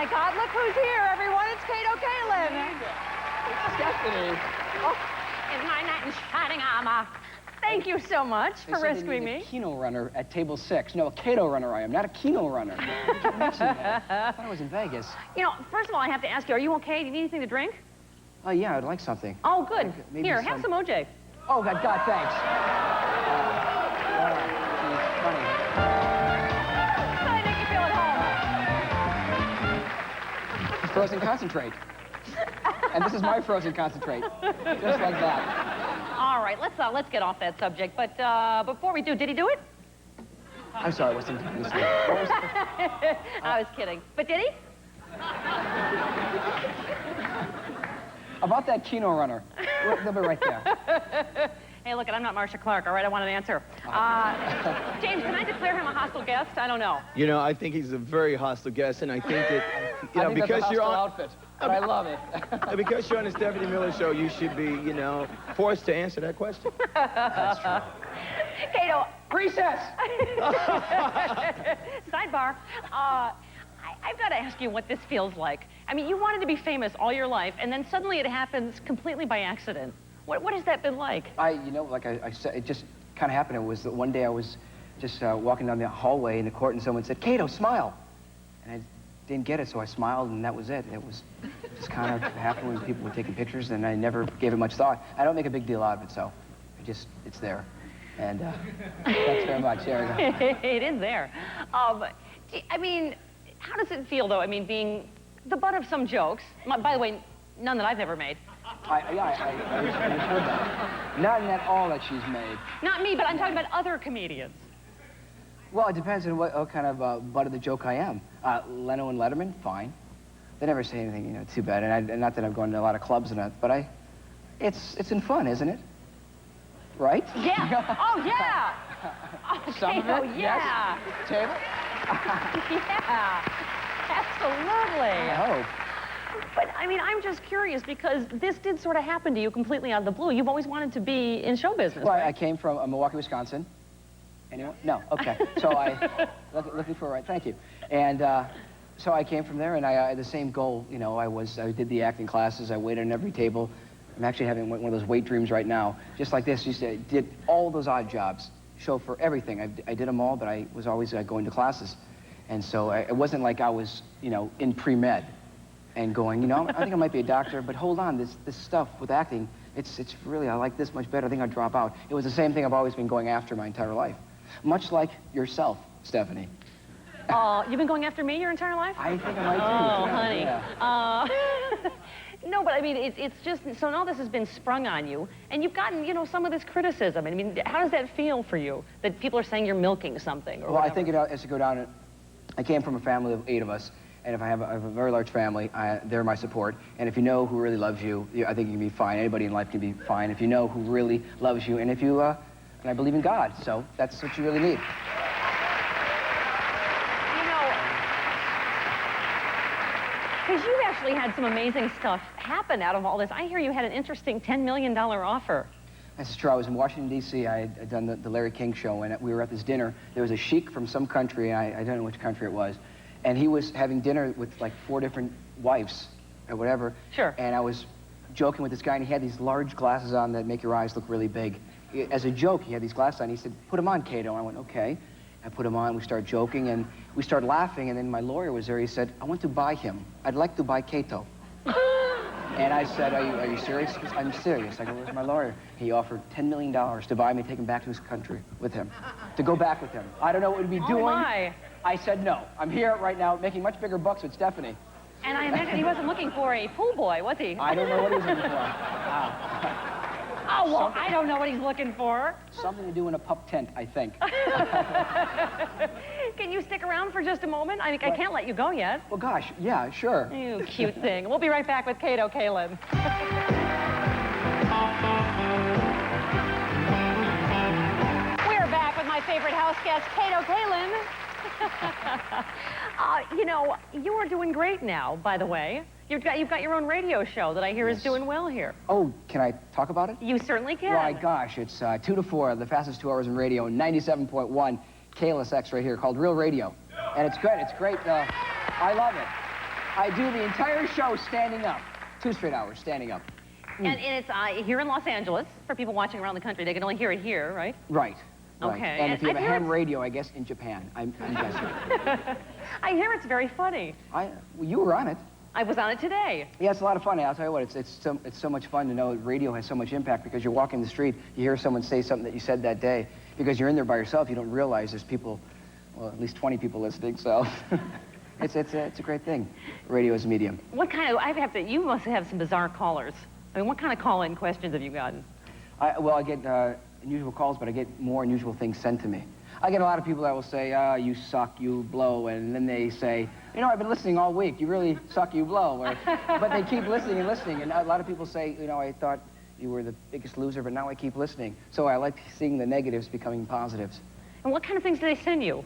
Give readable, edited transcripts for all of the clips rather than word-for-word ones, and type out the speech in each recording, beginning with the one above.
my God, look who's here, everyone. It's Kato, Kaelin. Stephanie. Oh, in my knight in shining armor. Thank you so much for rescuing me. A Keno runner at table 6. No, a Kato runner I am, not a Keno runner. I thought I was in Vegas. You know, first of all, I have to ask you, are you okay? Do you need anything to drink? Oh, yeah, I'd like something. Oh, good. Here, have some OJ. Oh, God, thanks. Funny. How do I make you feel at home? Frozen concentrate. And this is my frozen concentrate. Just like that. All right, let's get off that subject. But before we do, did he do it? I'm sorry, I wasn't listening. What was I was kidding. But did he? About that Keno runner. They'll be right there. Hey, look, I'm not Marcia Clark, all right? I want an answer. James, can I declare him a hostile guest? I don't know. You know, I think he's a very hostile guest, and I think that, you know, I think because that's a you're on... outfit, but I love it. Because you're on the Stephanie Miller show, you should be, you know, forced to answer that question. That's true. Kato. Recess! Sidebar. I've got to ask you what this feels like. I mean, you wanted to be famous all your life, and then suddenly it happens completely by accident. What has that been like? You know, like I said, it just kind of happened. It was that one day I was just walking down the hallway in the court, and someone said, "Kato, smile." And I didn't get it, so I smiled, and that was it. It was just kind of happened when people were taking pictures, and I never gave it much thought. I don't make a big deal out of it, so it's there. And thanks very much. There we go. It is there. I mean, how does it feel, though? I mean, being the butt of some jokes. By the way, none that I've ever made. I heard that. Not at all that she's made. Not me, but I'm talking about other comedians. Well, it depends on what kind of butt of the joke I am. Leno and Letterman, fine. They never say anything, you know, too bad. And not that I've gone to a lot of clubs and that, but it's in fun, isn't it? Right? Yeah. Oh, yeah. Okay. Some of it, oh, yeah. Yes. Table? Yeah. Absolutely. I hope. But, I mean, I'm just curious because this did sort of happen to you completely out of the blue. You've always wanted to be in show business, Well, right? I came from Milwaukee, Wisconsin. Anyone? No, okay. So looking for a right, thank you. And so I came from there, and I had the same goal. You know, I did the acting classes. I waited on every table. I'm actually having one of those wait dreams right now. Just like this, did all those odd jobs, chauffeur, everything. I did them all, but I was always going to classes. And so it wasn't like I was, you know, in pre-med and going, you know, I think I might be a doctor, but hold on, this stuff with acting, it's really, I like this much better. I think I'll drop out. It was the same thing I've always been going after my entire life. Much like yourself, Stephanie. You've been going after me your entire life? I think I might too. Oh, yeah, honey. Yeah. No, but I mean, it's just, so now this has been sprung on you, and you've gotten, you know, some of this criticism. I mean, how does that feel for you, that people are saying you're milking something? Or well, whatever? I think it has to go down. I came from a family of 8 of us, and if I have a very large family, they're my support. And if you know who really loves you, I think you can be fine. Anybody in life can be fine if you know who really loves you, and if you, and I believe in God, so that's what you really need. Because you've actually had some amazing stuff happen out of all this. I hear you had an interesting $10 million offer. That's true. I was in Washington, D.C. I had done the Larry King show, and we were at this dinner. There was a sheik from some country, and I don't know which country it was, and he was having dinner with like 4 different wives or whatever. Sure. And I was joking with this guy, and he had these large glasses on that make your eyes look really big. As a joke, he had these glasses on. He said, "Put them on, Kato." I went, "Okay." I put him on, we started joking, and we started laughing, and then my lawyer was there. He said, "I want to buy him. I'd like to buy Kato." And I said, are you serious? He goes, "I'm serious." I go, "Where's my lawyer?" He offered $10 million to buy me, take him back to his country with him, to go back with him. I don't know what we'd be doing. Oh, my. I said no. I'm here right now making much bigger bucks with Stephanie. And I imagine he wasn't looking for a pool boy, was he? I don't know what he was looking for. Oh, well, I don't know what he's looking for. Something to do in a pup tent, I think. Can you stick around for just a moment? I can't let you go yet. Well, gosh, yeah, sure. You cute thing. We'll be right back with Kato, Kaelin. We're back with my favorite house guest, Kato, Kaelin. You know, you are doing great now, by the way. You've got your own radio show that I hear is doing well here. Oh, can I talk about it? You certainly can. Why, gosh, it's 2 to 4, the fastest 2 hours in radio, 97.1 KLSX right here, called Real Radio. And it's good. It's great. I love it. I do the entire show standing up. 2 straight hours standing up. And it's here in Los Angeles. For people watching around the country, they can only hear it here, right? Right. Okay. And if you have a I hear ham it's- radio, I guess in Japan. I'm guessing. I hear it's very funny. Well, you were on it. I was on it today. Yeah, it's a lot of fun. I'll tell you what, it's so much fun to know that radio has so much impact because you're walking the street, you hear someone say something that you said that day. Because you're in there by yourself, you don't realize there's people, well, at least 20 people listening, so it's a great thing, radio as a medium. What kind of, you must have some bizarre callers. I mean, what kind of call-in questions have you gotten? Well, I get unusual calls, but I get more unusual things sent to me. I get a lot of people that will say, you suck, you blow, and then they say, you know, I've been listening all week, you really suck, you blow. But they keep listening and listening, and a lot of people say, you know, I thought you were the biggest loser, but now I keep listening. So I like seeing the negatives becoming positives. And what kind of things do they send you?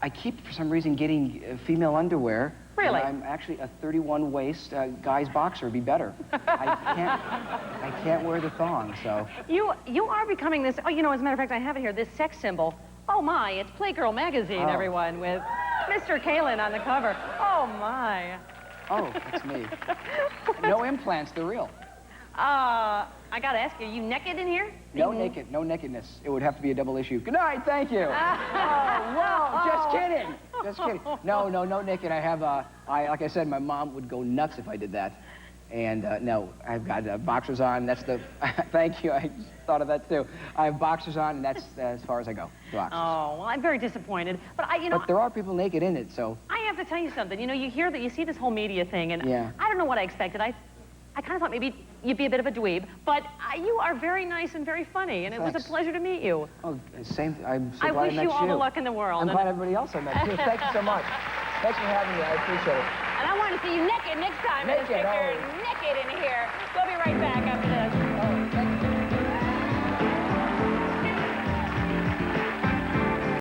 I keep, for some reason, getting female underwear. Really? And I'm actually a 31 waist guy's boxer would be better. I can't wear the thong, so. You are becoming this, oh, you know, as a matter of fact, I have it here, this sex symbol. Oh my, it's Playgirl magazine, everyone, with Mr. Kaelin on the cover. Oh my. Oh, that's me. No implants, they're real. I gotta ask you, you naked in here? No nakedness. It would have to be a double issue. Good night, thank you. Oh, whoa, just kidding. Just kidding. No naked. I have, like I said, my mom would go nuts if I did that. And no, I've got boxers on. That's the, thank you, I just thought of that too. I have boxers on, and that's as far as I go, boxers. Oh, well, I'm very disappointed. But you know. But there are people naked in it, so. I have to tell you something. You know, you see this whole media thing, and yeah. I don't know what I expected. I kind of thought maybe you'd be a bit of a dweeb, but you are very nice and very funny, and Thanks. it was a pleasure to meet you. Oh, same. I'm so I glad wish I met you all the luck in the world. I'm glad everybody else I met too. Thank you so much. Thanks for having me. I appreciate it. And I want to see you naked next time. Naked, in this picture. always. Naked.